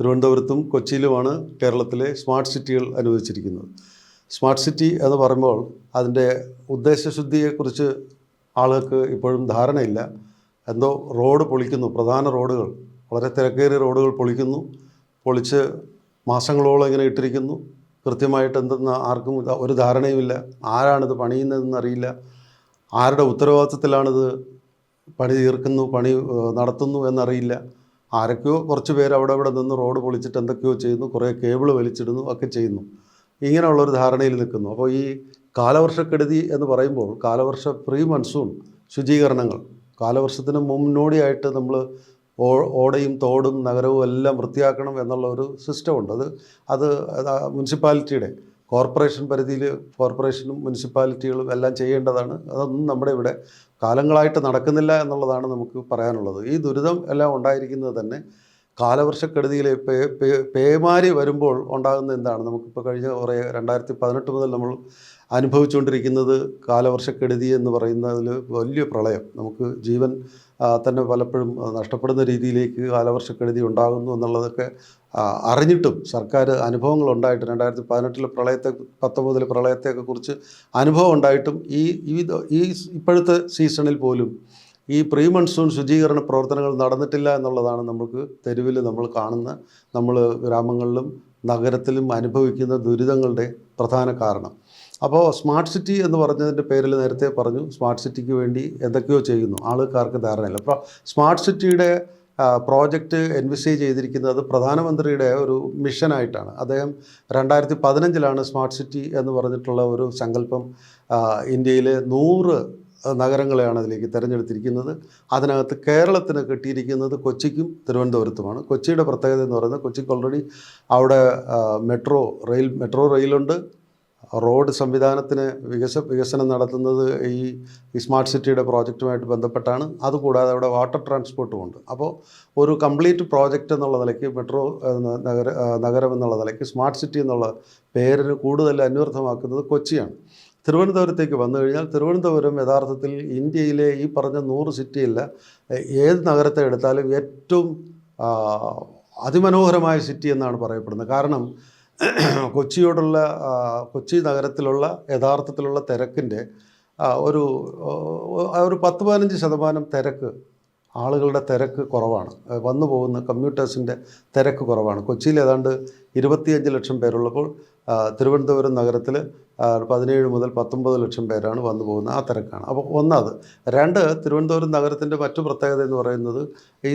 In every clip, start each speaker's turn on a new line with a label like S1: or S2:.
S1: തിരുവനന്തപുരത്തും കൊച്ചിയിലുമാണ് കേരളത്തിലെ സ്മാർട്ട് സിറ്റികൾ അനുവദിച്ചിരിക്കുന്നത്. സ്മാർട്ട് സിറ്റി എന്ന് പറയുമ്പോൾ അതിൻ്റെ ഉദ്ദേശശുദ്ധിയെക്കുറിച്ച് ആളുകൾക്ക് ഇപ്പോഴും ധാരണയില്ല. എന്തോ റോഡ് പൊളിക്കുന്നു, പ്രധാന റോഡുകൾ, വളരെ തിരക്കേറിയ റോഡുകൾ പൊളിച്ച് മാസങ്ങളോളം ഇങ്ങനെ ഇട്ടിരിക്കുന്നു. കൃത്യമായിട്ട് എന്തെന്ന് ആർക്കും ഒരു ധാരണയുമില്ല. ആരാണിത് പണിയുന്നതെന്ന് അറിയില്ല. ആരുടെ ഉത്തരവാദിത്വത്തിലാണിത് പണി തീർക്കുന്നു, പണി നടത്തുന്നു എന്നറിയില്ല. ആരൊക്കെയോ കുറച്ച് പേര് അവിടെ നിന്ന് റോഡ് പൊളിച്ചിട്ട് എന്തൊക്കെയോ ചെയ്യുന്നു, കുറേ കേബിൾ വലിച്ചിടുന്നു, ഒക്കെ ചെയ്യുന്നു. ഇങ്ങനെയുള്ളൊരു ധാരണയിൽ നിൽക്കുന്നു. അപ്പോൾ ഈ കാലവർഷക്കെടുതി എന്ന് പറയുമ്പോൾ പ്രീ മൺസൂൺ ശുചീകരണങ്ങൾ, കാലവർഷത്തിന് മുന്നോടിയായിട്ട് നമ്മൾ ഓടയും തോടും നഗരവും എല്ലാം വൃത്തിയാക്കണം എന്നുള്ള ഒരു സിസ്റ്റമുണ്ട്. അത് മുനിസിപ്പാലിറ്റിയുടെ കോർപ്പറേഷൻ പരിധിയിൽ കോർപ്പറേഷനും മുനിസിപ്പാലിറ്റികളും എല്ലാം ചെയ്യേണ്ടതാണ്. അതൊന്നും നമ്മുടെ ഇവിടെ കാലങ്ങളായിട്ട് നടക്കുന്നില്ല എന്നുള്ളതാണ് നമുക്ക് പറയാനുള്ളത്. ഈ ദുരിതം എല്ലാം ഉണ്ടായിരിക്കുന്നത് തന്നെ കാലവർഷക്കെടുതിയിലെ പേമാരി വരുമ്പോൾ ഉണ്ടാകുന്ന എന്താണ്, നമുക്കിപ്പോൾ കഴിഞ്ഞ 2018 മുതൽ നമ്മൾ അനുഭവിച്ചുകൊണ്ടിരിക്കുന്നത് കാലവർഷക്കെടുതി എന്ന് പറയുന്നതിൽ വലിയ പ്രളയം, നമുക്ക് ജീവൻ തന്നെ പലപ്പോഴും നഷ്ടപ്പെടുന്ന രീതിയിലേക്ക് കാലവർഷക്കെടുതി ഉണ്ടാകുന്നു എന്നുള്ളതൊക്കെ അറിഞ്ഞിട്ടും സർക്കാർ അനുഭവങ്ങളുണ്ടായിട്ട് 2018 19 പ്രളയത്തെയൊക്കെ കുറിച്ച് അനുഭവം ഉണ്ടായിട്ടും ഈ ഇപ്പോഴത്തെ സീസണിൽ പോലും ഈ പ്രീ മൺസൂൺ ശുചീകരണ പ്രവർത്തനങ്ങൾ നടന്നിട്ടില്ല എന്നുള്ളതാണ് നമുക്ക് തെരുവിൽ നമ്മൾ കാണുന്ന, നമ്മൾ ഗ്രാമങ്ങളിലും നഗരത്തിലും അനുഭവിക്കുന്ന ദുരിതങ്ങളുടെ പ്രധാന കാരണം. അപ്പോൾ സ്മാർട്ട് സിറ്റി എന്ന് പറഞ്ഞതിൻ്റെ പേരിൽ നേരത്തെ പറഞ്ഞു, സ്മാർട്ട് സിറ്റിക്ക് വേണ്ടി എന്തൊക്കെയോ ചെയ്യുന്നു, ആൾക്കാർക്ക് ധാരണയില്ല. അപ്പോൾ സ്മാർട്ട് സിറ്റിയുടെ പ്രോജക്റ്റ് എൻവിസേജ് ചെയ്തിരിക്കുന്നത് പ്രധാനമന്ത്രിയുടെ ഒരു മിഷനായിട്ടാണ്. അദ്ദേഹം 2015 സ്മാർട്ട് സിറ്റി എന്ന് പറഞ്ഞിട്ടുള്ള ഒരു സങ്കല്പം ഇന്ത്യയിലെ 100 നഗരങ്ങളെയാണ് അതിലേക്ക് തിരഞ്ഞെടുത്തിരിക്കുന്നത്. അതിനകത്ത് കേരളത്തിന് കിട്ടിയിരിക്കുന്നത് കൊച്ചിക്കും തിരുവനന്തപുരത്തുമാണ്. കൊച്ചിയുടെ പ്രത്യേകത എന്ന് പറയുന്നത് കൊച്ചിക്ക് ഓൾറെഡി അവിടെ മെട്രോ റെയിലുണ്ട്. റോഡ് സംവിധാനത്തിന് വികസനം നടത്തുന്നത് ഈ സ്മാർട്ട് സിറ്റിയുടെ പ്രോജക്റ്റുമായിട്ട് ബന്ധപ്പെട്ടാണ്. അതുകൂടാതെ അവിടെ വാട്ടർ ട്രാൻസ്പോർട്ടും ഉണ്ട്. അപ്പോൾ ഒരു കംപ്ലീറ്റ് പ്രോജക്റ്റ് എന്നുള്ള നിലയ്ക്ക് മെട്രോ നഗരം എന്നുള്ള നിലയ്ക്ക് സ്മാർട്ട് സിറ്റി എന്നുള്ള പേരിന് കൂടുതൽ അന്വർത്ഥമാക്കുന്നത് കൊച്ചിയാണ്. തിരുവനന്തപുരത്തേക്ക് വന്നു കഴിഞ്ഞാൽ തിരുവനന്തപുരം യഥാർത്ഥത്തിൽ ഇന്ത്യയിലെ ഈ പറഞ്ഞ 100 സിറ്റിയല്ല, ഏത് നഗരത്തെ എടുത്താലും ഏറ്റവും അതിമനോഹരമായ സിറ്റി എന്നാണ് പറയപ്പെടുന്നത്. കാരണം കൊച്ചി നഗരത്തിലുള്ള യഥാർത്ഥത്തിലുള്ള തിരക്കിൻ്റെ ഒരു 10-15% തിരക്ക്, ആളുകളുടെ തിരക്ക് കുറവാണ്. വന്നു പോകുന്ന കമ്മ്യൂട്ടേഴ്സിൻ്റെ തിരക്ക് കുറവാണ്. കൊച്ചിയിൽ ഏതാണ്ട് 25 ലക്ഷം പേരുള്ളപ്പോൾ തിരുവനന്തപുരം നഗരത്തിൽ 17 മുതൽ 19 ലക്ഷം പേരാണ് വന്നു പോകുന്നത്. ആ തിരക്കാണ്. അപ്പോൾ ഒന്നത്. 2, തിരുവനന്തപുരം നഗരത്തിൻ്റെ മറ്റു പ്രത്യേകത എന്ന് പറയുന്നത്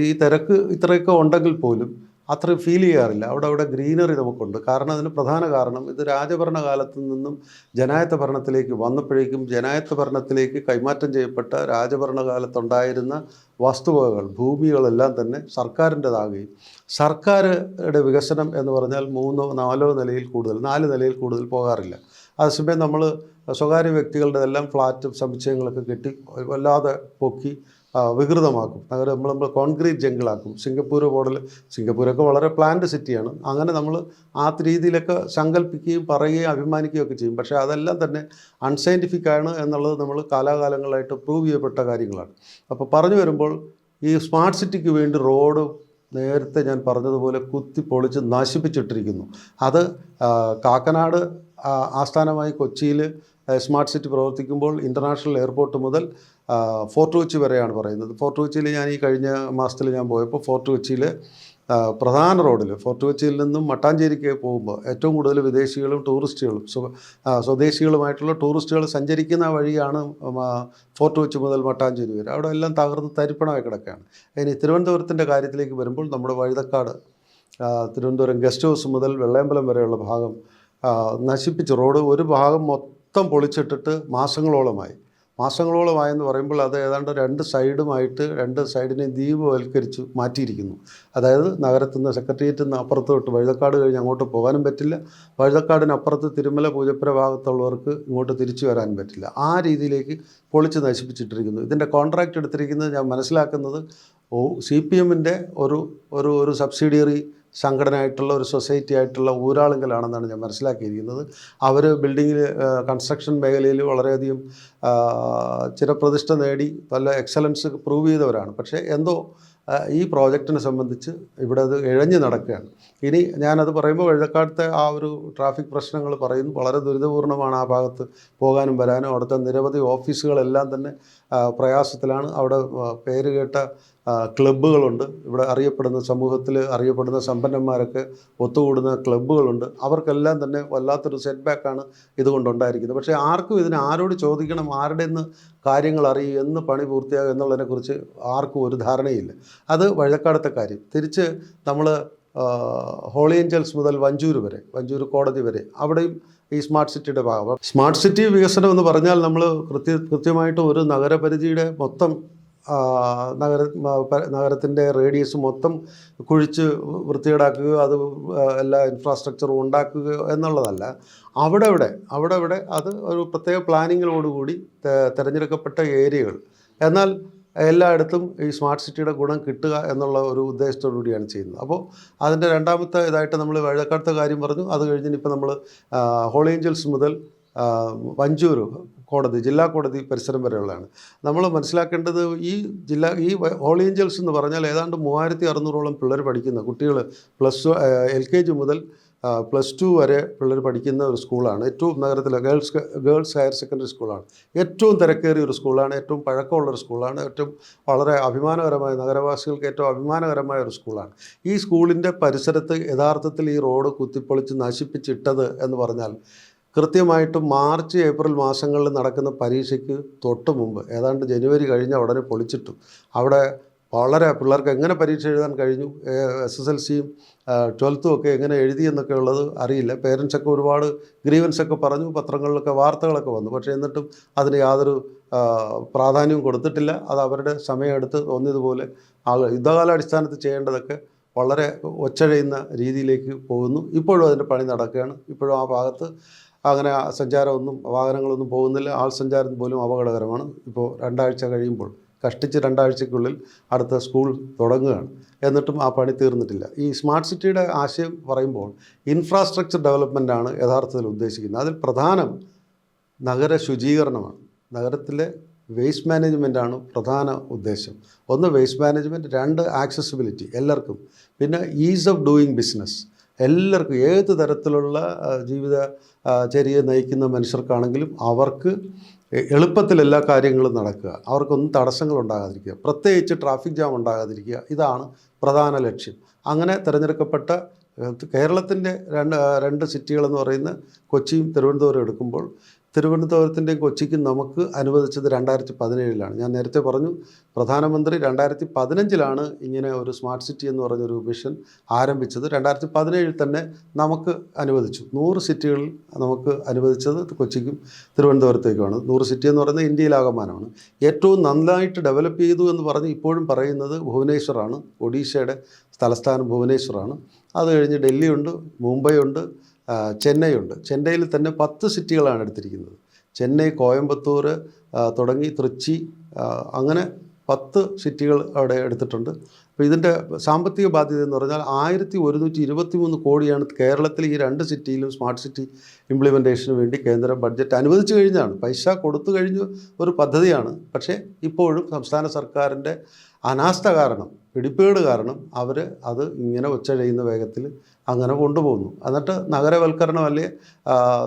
S1: ഈ തിരക്ക് ഇത്രയൊക്കെ ഉണ്ടെങ്കിൽ പോലും അത്ര ഫീൽ ചെയ്യാറില്ല. അവിടെ ഗ്രീനറി നമുക്കുണ്ട്. കാരണം അതിന് പ്രധാന കാരണം ഇത് രാജഭരണകാലത്ത് നിന്നും ജനായത്ത ഭരണത്തിലേക്ക് വന്നപ്പോഴേക്കും ജനായത്ത ഭരണത്തിലേക്ക് കൈമാറ്റം ചെയ്യപ്പെട്ട രാജഭരണകാലത്തുണ്ടായിരുന്ന വസ്തുവകകൾ, ഭൂമികളെല്ലാം തന്നെ സർക്കാരിൻ്റെതാകുകയും സർക്കാരുടെ വികസനം എന്ന് പറഞ്ഞാൽ 3-4 നിലയിൽ കൂടുതൽ, 4 നിലയിൽ കൂടുതൽ പോകാറില്ല. അതേസമയം നമ്മൾ സ്വകാര്യ വ്യക്തികളുടെതെല്ലാം ഫ്ലാറ്റും സമുച്ചയങ്ങളൊക്കെ കെട്ടി വല്ലാതെ പൊക്കി വികൃതമാക്കും. നഗരം നമ്മൾ കോൺക്രീറ്റ് ജംഗിളാക്കും. സിംഗപ്പൂരൊക്കെ വളരെ പ്ലാൻഡ് സിറ്റിയാണ്. അങ്ങനെ നമ്മൾ ആ രീതിയിലൊക്കെ സങ്കല്പിക്കുകയും പറയുകയും അഭിമാനിക്കുകയും ഒക്കെ ചെയ്യും. പക്ഷേ അതെല്ലാം തന്നെ അൺസയൻറ്റിഫിക് ആണ് എന്നുള്ളത് നമ്മൾ കാലാകാലങ്ങളായിട്ട് പ്രൂവ് ചെയ്യപ്പെട്ട കാര്യങ്ങളാണ്. അപ്പോൾ പറഞ്ഞു വരുമ്പോൾ ഈ സ്മാർട്ട് സിറ്റിക്ക് വേണ്ടി റോഡ് നേരത്തെ ഞാൻ പറഞ്ഞതുപോലെ കുത്തിപ്പൊളിച്ച് നശിപ്പിച്ചിട്ടിരിക്കുന്നു. അത് കാക്കനാട് ആസ്ഥാനമായി കൊച്ചിയിൽ സ്മാർട്ട് സിറ്റി പ്രവർത്തിക്കുമ്പോൾ ഇൻ്റർനാഷണൽ എയർപോർട്ട് മുതൽ ഫോർട്ട് കൊച്ചി വരെയാണ് പറയുന്നത്. ഫോർട്ട് കൊച്ചിയിൽ ഞാൻ ഈ കഴിഞ്ഞ മാസത്തിൽ ഞാൻ പോയപ്പോൾ ഫോർട്ട് കൊച്ചിയിൽ പ്രധാന റോഡിൽ ഫോർട്ട് കൊച്ചിയിൽ നിന്നും മട്ടാഞ്ചേരിക്ക് പോകുമ്പോൾ ഏറ്റവും കൂടുതൽ വിദേശികളും ടൂറിസ്റ്റുകളും സ്വദേശികളുമായിട്ടുള്ള ടൂറിസ്റ്റുകൾ സഞ്ചരിക്കുന്ന വഴിയാണ് ഫോർട്ട് കൊച്ചി മുതൽ മട്ടാഞ്ചേരി വരെ. അവിടെ എല്ലാം തകർന്ന് തരിപ്പണമായി കിടക്കുകയാണ്. ഇനി തിരുവനന്തപുരത്തിൻ്റെ കാര്യത്തിലേക്ക് വരുമ്പോൾ നമ്മുടെ വഴുതക്കാട് തിരുവനന്തപുരം ഗസ്റ്റ് ഹൗസ് മുതൽ വെള്ളയമ്പലം വരെയുള്ള ഭാഗം നശിപ്പിച്ച് റോഡ് ഒരു ഭാഗം മൊത്തം പൊളിച്ചിട്ടിട്ട് മാസങ്ങളോളമായെന്ന് പറയുമ്പോൾ അത് ഏതാണ്ട് 2 സൈഡിനെ ദ്വീപവൽക്കരിച്ച് മാറ്റിയിരിക്കുന്നു. അതായത് നഗരത്തിൽ നിന്ന് സെക്രട്ടേറിയറ്റിൽ നിന്ന് അപ്പുറത്തോട്ട് വഴുതക്കാട് കഴിഞ്ഞ് അങ്ങോട്ട് പോകാനും പറ്റില്ല, വഴുതക്കാടിനപ്പുറത്ത് തിരുമല പൂജപ്പുര ഭാഗത്തുള്ളവർക്ക് ഇങ്ങോട്ട് തിരിച്ചു വരാനും പറ്റില്ല. ആ രീതിയിലേക്ക് പൊളിച്ച് നശിപ്പിച്ചിട്ടിരിക്കുന്നു. ഇതിൻ്റെ കോൺട്രാക്റ്റ് എടുത്തിരിക്കുന്നത് ഞാൻ മനസ്സിലാക്കുന്നത് CPMൻ്റെ ഒരു സബ്സിഡിയറി സംഘടനയായിട്ടുള്ള ഒരു സൊസൈറ്റി ആയിട്ടുള്ള ഊരാളുങ്കലാണെന്നാണ് ഞാൻ മനസ്സിലാക്കിയിരിക്കുന്നത്. അവർ കൺസ്ട്രക്ഷൻ മേഖലയിൽ വളരെയധികം ചിരപ്രതിഷ്ഠ നേടി പല എക്സലൻസ് പ്രൂവ് ചെയ്തവരാണ്. പക്ഷേ എന്തോ ഈ പ്രോജക്റ്റിനെ സംബന്ധിച്ച് ഇവിടെ അത് ഇഴഞ്ഞു നടക്കുകയാണ്. ഇനി ഞാനത് പറയുമ്പോൾ വഴുതക്കാടത്തെ ആ ഒരു ട്രാഫിക് പ്രശ്നങ്ങൾ പറയുന്നു. വളരെ ദുരിതപൂർണ്ണമാണ് ആ ഭാഗത്ത് പോകാനും വരാനും. അവിടുത്തെ നിരവധി ഓഫീസുകളെല്ലാം തന്നെ പ്രയാസത്തിലാണ്. അവിടെ പേര് കേട്ട ക്ലബ്ബുകളുണ്ട്. ഇവിടെ അറിയപ്പെടുന്ന സമൂഹത്തിൽ അറിയപ്പെടുന്ന സമ്പന്നന്മാരൊക്കെ ഒത്തുകൂടുന്ന ക്ലബ്ബുകളുണ്ട്. അവർക്കെല്ലാം തന്നെ വല്ലാത്തൊരു സെറ്റ് ബാക്കാണ് ഇതുകൊണ്ടുണ്ടായിരിക്കുന്നത്. പക്ഷേ ആർക്കും ഇതിന് ആരോട് ചോദിക്കണം, ആരുടെ നിന്ന് കാര്യങ്ങൾ അറിയും, എന്ന് പണി പൂർത്തിയാകും എന്നുള്ളതിനെക്കുറിച്ച് ആർക്കും ഒരു ധാരണയില്ല. അത് വഴുതക്കാടത്തെ കാര്യം. തിരിച്ച് നമ്മൾ ഹോളി ഏഞ്ചൽസ് മുതൽ വഞ്ചൂർ വരെ, വഞ്ചൂർ കോടതി വരെ, അവിടെയും ഈ സ്മാർട്ട് സിറ്റിയുടെ ഭാഗം. സ്മാർട്ട് സിറ്റി വികസനം എന്ന് പറഞ്ഞാൽ നമ്മൾ കൃത്യമായിട്ട് ഒരു നഗരപരിധിയുടെ മൊത്തം നഗരത്തിൻ്റെ റേഡിയസ് മൊത്തം കുഴിച്ച് വൃത്തികേടാക്കുക, അത് എല്ലാ ഇൻഫ്രാസ്ട്രക്ചറും ഉണ്ടാക്കുക എന്നുള്ളതല്ല. അവിടെ അത് ഒരു പ്രത്യേക പ്ലാനിങ്ങിനോടുകൂടി തിരഞ്ഞെടുക്കപ്പെട്ട ഏരിയകൾ, എന്നാൽ എല്ലായിടത്തും ഈ സ്മാർട്ട് സിറ്റിയുടെ ഗുണം കിട്ടുക എന്നുള്ള ഒരു ഉദ്ദേശത്തോടു കൂടിയാണ് ചെയ്യുന്നത്. അപ്പോൾ അതിൻ്റെ രണ്ടാമത്തെ ഇതായിട്ട് നമ്മൾ വഴുതക്കാടത്തെ കാര്യം പറഞ്ഞു. അത് കഴിഞ്ഞ് ഇപ്പോൾ നമ്മൾ ഹോളി ഏഞ്ചൽസ് മുതൽ വഞ്ചൂർ കോടതി, ജില്ലാ കോടതി പരിസരം വരെയുള്ളതാണ്. നമ്മൾ മനസ്സിലാക്കേണ്ടത് ഈ ഹോളി ഏഞ്ചൽസ് എന്ന് പറഞ്ഞാൽ ഏതാണ്ട് 3600ഓളം പിള്ളേർ പഠിക്കുന്ന കുട്ടികൾ, LKG മുതൽ +2 വരെ പിള്ളേർ പഠിക്കുന്ന ഒരു സ്കൂളാണ്. ഏറ്റവും നഗരത്തിലെ ഗേൾസ് ഹയർ സെക്കൻഡറി സ്കൂളാണ്. ഏറ്റവും തിരക്കേറിയ ഒരു സ്കൂളാണ്, ഏറ്റവും പഴക്കമുള്ളൊരു സ്കൂളാണ്, ഏറ്റവും വളരെ അഭിമാനകരമായ, നഗരവാസികൾക്ക് ഏറ്റവും അഭിമാനകരമായ ഒരു സ്കൂളാണ്. ഈ സ്കൂളിൻ്റെ പരിസരത്ത് യഥാർത്ഥത്തിൽ ഈ റോഡ് കുത്തിപ്പൊളിച്ച് നശിപ്പിച്ചിട്ടത് എന്ന് പറഞ്ഞാൽ കൃത്യമായിട്ടും മാർച്ച് ഏപ്രിൽ മാസങ്ങളിൽ നടക്കുന്ന പരീക്ഷയ്ക്ക് തൊട്ട് മുമ്പ്, ഏതാണ്ട് ജനുവരി കഴിഞ്ഞ ഉടനെ പൊളിച്ചിട്ടു. അവിടെ വളരെ പിള്ളേർക്ക് എങ്ങനെ പരീക്ഷ എഴുതാൻ കഴിഞ്ഞു, SSLCയും 12th ഒക്കെ എങ്ങനെ എഴുതി എന്നൊക്കെ ഉള്ളത് അറിയില്ല. പേരൻസൊക്കെ ഒരുപാട് ഗ്രീവൻസൊക്കെ പറഞ്ഞു, പത്രങ്ങളിലൊക്കെ വാർത്തകളൊക്കെ വന്നു. പക്ഷേ എന്നിട്ടും അതിന് യാതൊരു പ്രാധാന്യവും കൊടുത്തിട്ടില്ല. അത് അവരുടെ സമയമെടുത്ത് ഒന്നിതുപോലെ യുദ്ധകാലാടിസ്ഥാനത്തിൽ ചെയ്യേണ്ടതൊക്കെ വളരെ ഒച്ചഴയുന്ന രീതിയിലേക്ക് പോകുന്നു. ഇപ്പോഴും അതിൻ്റെ പണി നടക്കുകയാണ്. ഇപ്പോഴും ആ ഭാഗത്ത് അങ്ങനെ സഞ്ചാരമൊന്നും, വാഹനങ്ങളൊന്നും പോകുന്നില്ല. ആൾ സഞ്ചാരം പോലും അപകടകരമാണ്. ഇപ്പോൾ 2 ആഴ്ച കഴിയുമ്പോൾ, കഷ്ടിച്ച് 2 ആഴ്ചയ്ക്കുള്ളിൽ അടുത്ത സ്കൂൾ തുടങ്ങുകയാണ്. എന്നിട്ടും ആ പണി തീർന്നിട്ടില്ല. ഈ സ്മാർട്ട് സിറ്റിയുടെ ആശയം പറയുമ്പോൾ ഇൻഫ്രാസ്ട്രക്ചർ ഡെവലപ്മെൻറ്റാണ് യഥാർത്ഥത്തിൽ ഉദ്ദേശിക്കുന്നത്. അതിൽ പ്രധാനം നഗര ശുചീകരണമാണ്. നഗരത്തിലെ വേസ്റ്റ് മാനേജ്മെൻറ്റാണ് പ്രധാന ഉദ്ദേശം. ഒന്ന് വേസ്റ്റ് മാനേജ്മെൻറ്റ്, 2 ആക്സസിബിലിറ്റി എല്ലാവർക്കും, പിന്നെ ഈസ് ഓഫ് ഡൂയിങ് ബിസിനസ് എല്ലാവർക്കും, ഏത് തരത്തിലുള്ള ജീവിതചര്യയെ നയിക്കുന്ന മനുഷ്യർക്കാണെങ്കിലും അവർക്ക് എളുപ്പത്തിൽ എല്ലാ കാര്യങ്ങളും നടക്കുക, അവർക്കൊന്നും തടസ്സങ്ങളുണ്ടാകാതിരിക്കുക, പ്രത്യേകിച്ച് ട്രാഫിക് ജാം ഉണ്ടാകാതിരിക്കുക. ഇതാണ് പ്രധാന ലക്ഷ്യം. അങ്ങനെ തിരഞ്ഞെടുക്കപ്പെട്ട കേരളത്തിൻ്റെ രണ്ട് സിറ്റികളെന്ന് പറയുന്ന കൊച്ചിയും തിരുവനന്തപുരം എടുക്കുമ്പോൾ, തിരുവനന്തപുരത്തിൻ്റെയും കൊച്ചിക്കും നമുക്ക് അനുവദിച്ചത് 2017-ലാണ്. ഞാൻ നേരത്തെ പറഞ്ഞു, പ്രധാനമന്ത്രി 2015-ലാണ് ഇങ്ങനെ ഒരു സ്മാർട്ട് സിറ്റി എന്ന് പറഞ്ഞൊരു വിഷൻ ആരംഭിച്ചത്. 2017 തന്നെ നമുക്ക് അനുവദിച്ചു. 100 സിറ്റികളിൽ നമുക്ക് അനുവദിച്ചത് കൊച്ചിക്കും തിരുവനന്തപുരത്തേക്കുമാണ്. 100 സിറ്റി എന്ന് പറയുന്നത് ഇന്ത്യയിലാകമാനമാണ്. ഏറ്റവും നന്നായിട്ട് ഡെവലപ്പ് ചെയ്തു എന്ന് പറഞ്ഞ് ഇപ്പോഴും പറയുന്നത് ഭുവനേശ്വറാണ്. ഒഡീഷയുടെ തലസ്ഥാനം ഭുവനേശ്വറാണ്. അത് കഴിഞ്ഞ് ഡൽഹിയുണ്ട്, മുംബൈയുണ്ട്, ചെന്നൈയുണ്ട്. ചെന്നൈയിൽ തന്നെ 10 സിറ്റികളാണ് എടുത്തിരിക്കുന്നത്. ചെന്നൈ, കോയമ്പത്തൂർ തുടങ്ങി തൃച്ചി, അങ്ങനെ 10 സിറ്റികൾ അവിടെ എടുത്തിട്ടുണ്ട്. അപ്പോൾ ഇതിൻ്റെ സാമ്പത്തിക ബാധ്യത എന്ന് പറഞ്ഞാൽ 1123 കോടിയാണ് കേരളത്തിൽ ഈ 2 സിറ്റിയിലും സ്മാർട്ട് സിറ്റി ഇംപ്ലിമെൻറ്റേഷന് വേണ്ടി കേന്ദ്ര ബഡ്ജറ്റ് അനുവദിച്ചു കഴിഞ്ഞാണ്. പൈസ കൊടുത്തു കഴിഞ്ഞ ഒരു പദ്ധതിയാണ്. പക്ഷേ ഇപ്പോഴും സംസ്ഥാന സർക്കാരിൻ്റെ അനാസ്ഥ കാരണം, പിടിപ്പേട് കാരണം അവർ അത് ഇങ്ങനെ ഒച്ചഴയുന്ന വേഗത്തിൽ അങ്ങനെ കൊണ്ടുപോകുന്നു. എന്നിട്ട് നഗരവൽക്കരണമല്ലേ,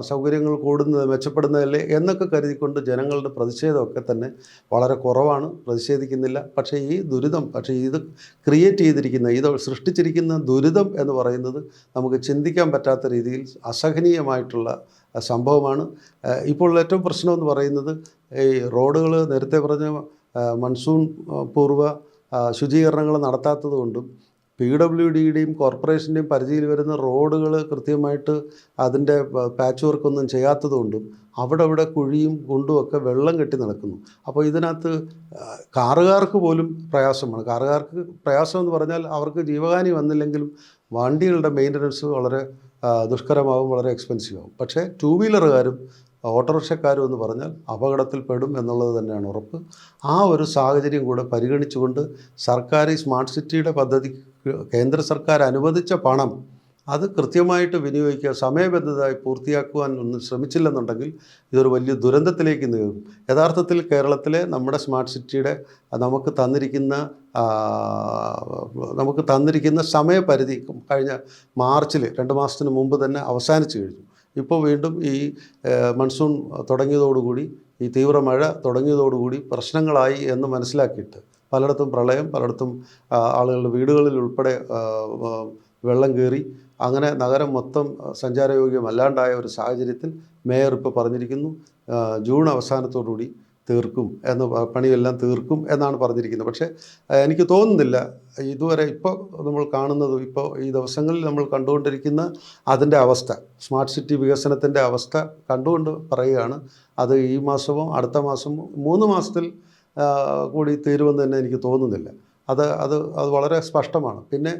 S1: സൗകര്യങ്ങൾ കൂടുന്നത് മെച്ചപ്പെടുന്നതല്ലേ എന്നൊക്കെ കരുതിക്കൊണ്ട് ജനങ്ങളുടെ പ്രതിഷേധമൊക്കെ തന്നെ വളരെ കുറവാണ്, പ്രതിഷേധിക്കുന്നില്ല. പക്ഷേ ഈ ദുരിതം, ഇത് ക്രിയേറ്റ് ചെയ്തിരിക്കുന്ന, ഇത് സൃഷ്ടിച്ചിരിക്കുന്ന ദുരിതം എന്ന് പറയുന്നത് നമുക്ക് ചിന്തിക്കാൻ പറ്റാത്ത രീതിയിൽ അസഹനീയമായിട്ടുള്ള സംഭവമാണ്. ഇപ്പോൾ ഏറ്റവും പ്രശ്നമെന്ന് പറയുന്നത് ഈ റോഡുകൾ നേരത്തെ പറഞ്ഞ മൺസൂൺ പൂർവ്വ ശുചീകരണങ്ങൾ നടത്താത്തത് കൊണ്ടും PWDയുടെയും കോർപ്പറേഷൻ്റെയും പരിധിയിൽ വരുന്ന റോഡുകൾ കൃത്യമായിട്ട് അതിൻ്റെ പാച്ച് വർക്കൊന്നും ചെയ്യാത്തത് കൊണ്ടും അവിടെ കുഴിയും കുണ്ടുമൊക്കെ വെള്ളം കെട്ടി നടക്കുന്നു. അപ്പോൾ ഇതിനകത്ത് കാറുകാർക്ക് പോലും പ്രയാസമാണ്. കാറുകാർക്ക് പ്രയാസം എന്ന് പറഞ്ഞാൽ അവർക്ക് ജീവഹാനി വന്നില്ലെങ്കിലും വണ്ടികളുടെ മെയിൻ്റനൻസ് വളരെ ദുഷ്കരമാകും, വളരെ എക്സ്പെൻസീവ് ആകും. പക്ഷേ 2 വീലറുകാരും ഓട്ടോറിക്ഷക്കാരും എന്ന് പറഞ്ഞാൽ അപകടത്തിൽപ്പെടും എന്നുള്ളത് തന്നെയാണ് ഉറപ്പ്. ആ ഒരു സാഹചര്യം കൂടെ പരിഗണിച്ചുകൊണ്ട് സർക്കാർ ഈ സ്മാർട്ട് സിറ്റിയുടെ പദ്ധതി, കേന്ദ്ര സർക്കാർ അനുവദിച്ച പണം അത് കൃത്യമായിട്ട് വിനിയോഗിക്കുക, സമയബന്ധിതമായി പൂർത്തിയാക്കുവാൻ ഒന്നും ശ്രമിച്ചില്ലെന്നുണ്ടെങ്കിൽ ഇതൊരു വലിയ ദുരന്തത്തിലേക്ക് നീങ്ങും. യഥാർത്ഥത്തിൽ കേരളത്തിലെ നമ്മുടെ സ്മാർട്ട് സിറ്റിയുടെ നമുക്ക് തന്നിരിക്കുന്ന സമയപരിധി കഴിഞ്ഞ മാർച്ചിൽ 2 മാസത്തിന് മുമ്പ് തന്നെ അവസാനിച്ചു കഴിഞ്ഞു. ഇപ്പോൾ വീണ്ടും ഈ മൺസൂൺ തുടങ്ങിയതോടുകൂടി, ഈ തീവ്ര മഴ തുടങ്ങിയതോടുകൂടി പ്രശ്നങ്ങളായി എന്ന് മനസ്സിലാക്കിയിട്ട് പലയിടത്തും പ്രളയം, പലയിടത്തും ആളുകളുടെ വീടുകളിൽ ഉൾപ്പെടെ വെള്ളം കയറി, അങ്ങനെ നഗരം മൊത്തം സഞ്ചാരയോഗ്യമല്ലാണ്ടായ ഒരു സാഹചര്യത്തിൽ മേയർ ഇപ്പോൾ പറഞ്ഞിരിക്കുന്നു ജൂൺ അവസാനത്തോടുകൂടി പണിയെല്ലാം തീർക്കും എന്നാണ് പറഞ്ഞിരിക്കുന്നത്. പക്ഷേ എനിക്ക് തോന്നുന്നില്ല ഇതുവരെ ഇപ്പോൾ നമ്മൾ കാണുന്നതും ഇപ്പോൾ ഈ ദിവസങ്ങളിൽ നമ്മൾ കണ്ടുകൊണ്ടിരിക്കുന്ന അതിൻ്റെ അവസ്ഥ, സ്മാർട്ട് സിറ്റി വികസനത്തിൻ്റെ അവസ്ഥ കണ്ടുകൊണ്ട് പറയുകയാണ്, അത് ഈ മാസമോ അടുത്ത മാസമോ 3 മാസത്തിൽ കൂടി തീരുമെന്ന് തന്നെ എനിക്ക് തോന്നുന്നില്ല. അത് വളരെ സ്പഷ്ടമാണ്. പിന്നെ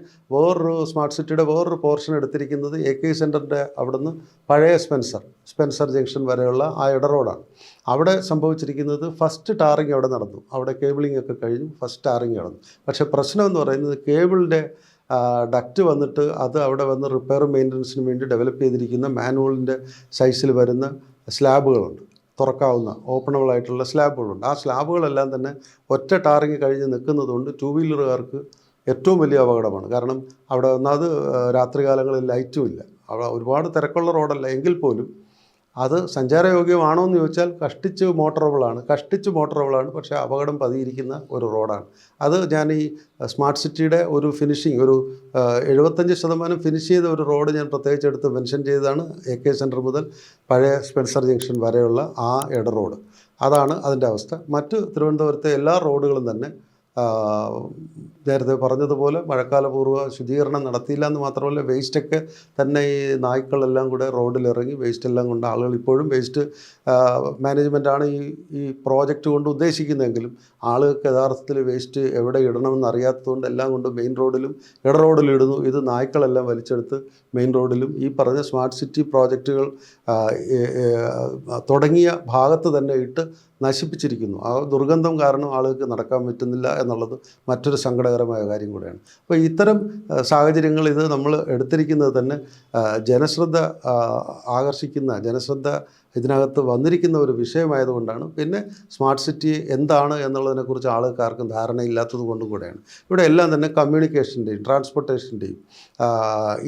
S1: സ്മാർട്ട് സിറ്റിയുടെ വേറൊരു പോർഷൻ എടുത്തിരിക്കുന്നത് AK സെൻറ്ററിൻ്റെ അവിടുന്ന് പഴയ സ്പെൻസർ ജംഗ്ഷൻ വരെയുള്ള ആ ഇടറോഡാണ്. അവിടെ സംഭവിച്ചിരിക്കുന്നത് ഫസ്റ്റ് ടാറിങ് അവിടെ നടന്നു, അവിടെ കേബിളിംഗ് ഒക്കെ കഴിഞ്ഞു, ഫസ്റ്റ് ടാറിങ് നടന്നു. പക്ഷേ പ്രശ്നം എന്ന് പറയുന്നത് കേബിളിൻ്റെ ഡക്റ്റ് വന്നിട്ട് അത് അവിടെ വന്ന് റിപ്പയറും മെയിൻ്റനൻസിന് വേണ്ടി ഡെവലപ്പ് ചെയ്തിരിക്കുന്ന മാനുവലിൻ്റെ സൈസിൽ വരുന്ന സ്ലാബുകളുണ്ട്, തുറക്കാവുന്ന ഓപ്പണബിളായിട്ടുള്ള സ്ലാബുകളുണ്ട്. ആ സ്ലാബുകളെല്ലാം തന്നെ ഒറ്റ ടാറിങ് കഴിഞ്ഞ് നിൽക്കുന്നതുകൊണ്ട് 2 വീലറുകാർക്ക് ഏറ്റവും വലിയ അപകടമാണ്. കാരണം അവിടെ ഒന്നാമത് രാത്രികാലങ്ങളിൽ ലൈറ്റും ഇല്ല, അവിടെ ഒരുപാട് തിരക്കുള്ള റോഡല്ല എങ്കിൽ പോലും അത് സഞ്ചാരയോഗ്യമാണോ എന്ന് ചോദിച്ചാൽ കഷ്ടിച്ച് മോട്ടറബിളാണ്, പക്ഷേ അപകടം പതിയിരിക്കുന്ന ഒരു റോഡാണ്. അത് ഞാൻ ഈ സ്മാർട്ട് സിറ്റിയുടെ ഒരു ഫിനിഷിങ്, ഒരു 75% ഫിനിഷ് ചെയ്ത ഒരു റോഡ് ഞാൻ പ്രത്യേകിച്ച് എടുത്ത് മെൻഷൻ ചെയ്തതാണ്. AK സെൻറ്റർ മുതൽ പഴയ സ്പെൻസർ ജംഗ്ഷൻ വരെയുള്ള ആ ഇട റോഡ്. അതാണ് അതിൻ്റെ അവസ്ഥ. മറ്റ് തിരുവനന്തപുരത്തെ എല്ലാ റോഡുകളും തന്നെ നേരത്തെ പറഞ്ഞതുപോലെ മഴക്കാലപൂർവ്വ ശുചീകരണം നടത്തിയില്ല എന്ന് മാത്രമല്ല, വേസ്റ്റൊക്കെ തന്നെ ഈ നായ്ക്കളെല്ലാം കൂടെ റോഡിലിറങ്ങി വേസ്റ്റെല്ലാം കൊണ്ട് ആളുകൾ ഇപ്പോഴും വേസ്റ്റ് മാനേജ്മെൻറ്റാണ് ഈ പ്രോജക്റ്റ് കൊണ്ട് ഉദ്ദേശിക്കുന്നതെങ്കിലും ആളുകൾക്ക് യഥാർത്ഥത്തിൽ വേസ്റ്റ് എവിടെ ഇടണമെന്ന് അറിയാത്തതുകൊണ്ട് എല്ലാം കൊണ്ട് മെയിൻ റോഡിലും ഇട റോഡിലും ഇടുന്നു. ഇത് നായ്ക്കളെല്ലാം വലിച്ചെടുത്ത് മെയിൻ റോഡിലും ഈ പറഞ്ഞ സ്മാർട്ട് സിറ്റി പ്രോജക്റ്റുകൾ തുടങ്ങിയ ഭാഗത്ത് തന്നെ ഇട്ട് നശിപ്പിച്ചിരിക്കുന്നു. ആ ദുർഗന്ധം കാരണം ആളുകൾക്ക് നടക്കാൻ പറ്റുന്നില്ല എന്നുള്ളത് മറ്റൊരു സങ്കടകരമായ കാര്യം കൂടെയാണ്. അപ്പോൾ ഇത്തരം സാഹചര്യങ്ങൾ ഇത് നമ്മൾ എടുത്തിരിക്കുന്നത് തന്നെ ജനശ്രദ്ധ ഇതിനകത്ത് വന്നിരിക്കുന്ന ഒരു വിഷയമായതുകൊണ്ടാണ്. പിന്നെ സ്മാർട്ട് സിറ്റി എന്താണ് എന്നുള്ളതിനെക്കുറിച്ച് ആളുകൾക്ക് ആർക്കും ധാരണയില്ലാത്തത് കൊണ്ടും കൂടെയാണ്. ഇവിടെ എല്ലാം തന്നെ കമ്മ്യൂണിക്കേഷൻ്റെയും ട്രാൻസ്പോർട്ടേഷൻ്റെയും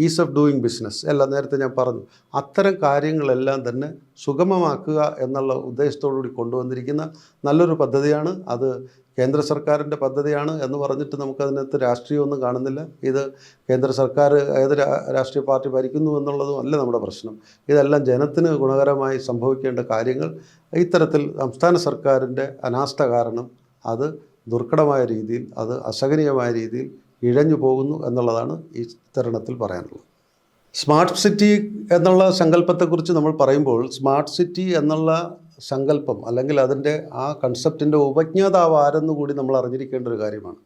S1: ഈസ് ഓഫ് ഡൂയിങ് ബിസിനസ് എല്ലാം നേരത്തെ ഞാൻ പറഞ്ഞു. അത്തരം കാര്യങ്ങളെല്ലാം തന്നെ സുഗമമാക്കുക എന്നുള്ള ഉദ്ദേശത്തോടുകൂടി കൊണ്ടുവന്നിരിക്കുന്ന നല്ലൊരു പദ്ധതിയാണ്. അത് കേന്ദ്ര സർക്കാരിൻ്റെ പദ്ധതിയാണ് എന്ന് പറഞ്ഞിട്ട് നമുക്കതിനകത്ത് രാഷ്ട്രീയമൊന്നും കാണുന്നില്ല. ഇത് കേന്ദ്ര സർക്കാർ ഏത് രാഷ്ട്രീയ പാർട്ടി ഭരിക്കുന്നു എന്നുള്ളതും അല്ല നമ്മുടെ പ്രശ്നം. ഇതെല്ലാം ജനത്തിന് ഗുണകരമായി സംഭവിക്കേണ്ട കാര്യങ്ങൾ ഇത്തരത്തിൽ സംസ്ഥാന സർക്കാരിൻ്റെ അനാസ്ഥ കാരണം അത് ദുർഘടമായ രീതിയിൽ, അത് അസഹനീയമായ രീതിയിൽ ഇഴഞ്ഞു പോകുന്നു എന്നുള്ളതാണ് ഈ തരുണത്തിൽ പറയാനുള്ളത്. സ്മാർട്ട് സിറ്റി എന്നുള്ള സങ്കല്പത്തെക്കുറിച്ച് നമ്മൾ പറയുമ്പോൾ സ്മാർട്ട് സിറ്റി എന്നുള്ള സങ്കല്പം അല്ലെങ്കിൽ അതിൻ്റെ ആ കൺസെപ്റ്റിൻ്റെ ഉപജ്ഞാതാവ് ആരെന്ന് കൂടി നമ്മൾ അറിഞ്ഞിരിക്കേണ്ട ഒരു കാര്യമാണ്.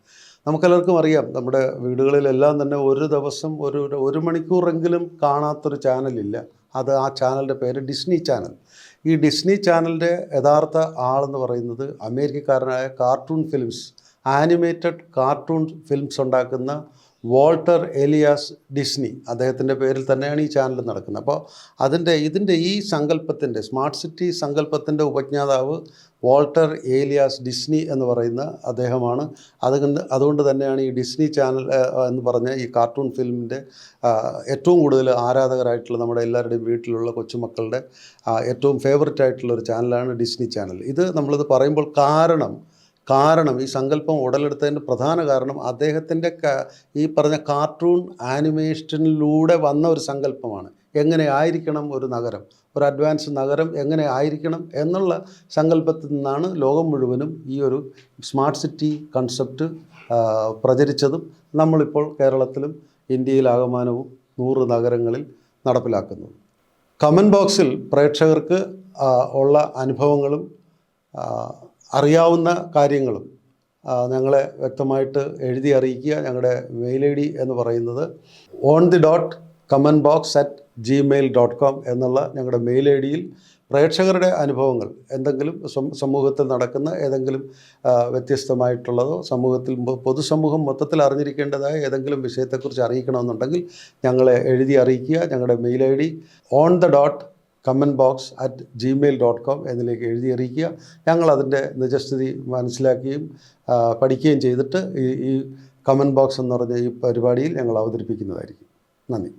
S1: നമുക്കെല്ലാവർക്കും അറിയാം, നമ്മുടെ വീടുകളിലെല്ലാം തന്നെ ഒരു ദിവസം ഒരു മണിക്കൂറെങ്കിലും കാണാത്തൊരു ചാനലില്ല. അത് ആ ചാനലിൻ്റെ പേര് ഡിസ്നി ചാനൽ. ഈ ഡിസ്നി ചാനലിൻ്റെ യഥാർത്ഥ ആളെന്ന് പറയുന്നത് അമേരിക്കക്കാരനായ ആനിമേറ്റഡ് കാർട്ടൂൺ ഫിലിംസ് ഉണ്ടാക്കുന്ന വാൾട്ടർ ഏലിയാസ് ഡിസ്നി, അദ്ദേഹത്തിൻ്റെ പേരിൽ തന്നെയാണ് ഈ ചാനൽ നടക്കുന്നത്. അപ്പോൾ ഇതിൻ്റെ ഈ സങ്കല്പത്തിൻ്റെ സ്മാർട്ട് സിറ്റി സങ്കല്പത്തിൻ്റെ ഉപജ്ഞാതാവ് വാൾട്ടർ ഏലിയാസ് ഡിസ്നി എന്ന് പറയുന്ന അദ്ദേഹമാണ്. അതുകൊണ്ട് തന്നെയാണ് ഈ ഡിസ്നി ചാനൽ എന്ന് പറഞ്ഞ ഈ കാർട്ടൂൺ ഫിലിമിൻ്റെ ഏറ്റവും കൂടുതൽ ആരാധകരായിട്ടുള്ള നമ്മുടെ എല്ലാവരുടെയും വീട്ടിലുള്ള കൊച്ചുമക്കളുടെ ഏറ്റവും ഫേവററ്റ് ആയിട്ടുള്ള ഒരു ചാനലാണ് ഡിസ്നി ചാനൽ. ഇത് നമ്മളിത് പറയുമ്പോൾ കാരണം ഈ സങ്കല്പം ഉടലെടുത്തതിൻ്റെ പ്രധാന കാരണം അദ്ദേഹത്തിൻ്റെ ഈ പറഞ്ഞ കാർട്ടൂൺ ആനിമേഷനിലൂടെ വന്ന ഒരു സങ്കല്പമാണ്. എങ്ങനെ ആയിരിക്കണം ഒരു നഗരം, ഒരു അഡ്വാൻസ് നഗരം എങ്ങനെ ആയിരിക്കണം എന്നുള്ള സങ്കല്പത്തിൽ നിന്നാണ് ലോകം മുഴുവനും ഈ ഒരു സ്മാർട്ട് സിറ്റി കൺസെപ്റ്റ് പ്രചരിച്ചതും നമ്മളിപ്പോൾ കേരളത്തിലും ഇന്ത്യയിലാകമാനവും 100 നഗരങ്ങളിൽ നടപ്പിലാക്കുന്നത്. കമൻറ്റ് ബോക്സിൽ പ്രേക്ഷകർക്ക് ഉള്ള അനുഭവങ്ങളും അറിയാവുന്ന കാര്യങ്ങളും ഞങ്ങളെ വ്യക്തമായിട്ട് എഴുതി അറിയിക്കുക. ഞങ്ങളുടെ മെയിൽ ID എന്ന് പറയുന്നത് on_the_commentbox@gmail.com എന്നുള്ള ഞങ്ങളുടെ മെയിൽ ID-യിൽ പ്രേക്ഷകരുടെ അനുഭവങ്ങൾ എന്തെങ്കിലും സമൂഹത്തിൽ നടക്കുന്ന ഏതെങ്കിലും വ്യത്യസ്തമായിട്ടുള്ളതോ സമൂഹത്തിൽ പൊതുസമൂഹം മൊത്തത്തിൽ അറിഞ്ഞിരിക്കേണ്ടതായ ഏതെങ്കിലും വിഷയത്തെക്കുറിച്ച് അറിയിക്കണമെന്നുണ്ടെങ്കിൽ ഞങ്ങളെ എഴുതി അറിയിക്കുക. ഞങ്ങളുടെ മെയിൽ ID onthedot@gmail.com എന്നതിലേക്ക് എഴുതി അറിയിക്കുക. ഞങ്ങളതിൻ്റെ നിജസ്ഥിതി മനസ്സിലാക്കുകയും പഠിക്കുകയും ചെയ്തിട്ട് ഈ കമൻറ്റ് ബോക്സ് എന്ന് പറഞ്ഞ ഈ പരിപാടിയിൽ ഞങ്ങൾ അവതരിപ്പിക്കുന്നതായിരിക്കും. നന്ദി.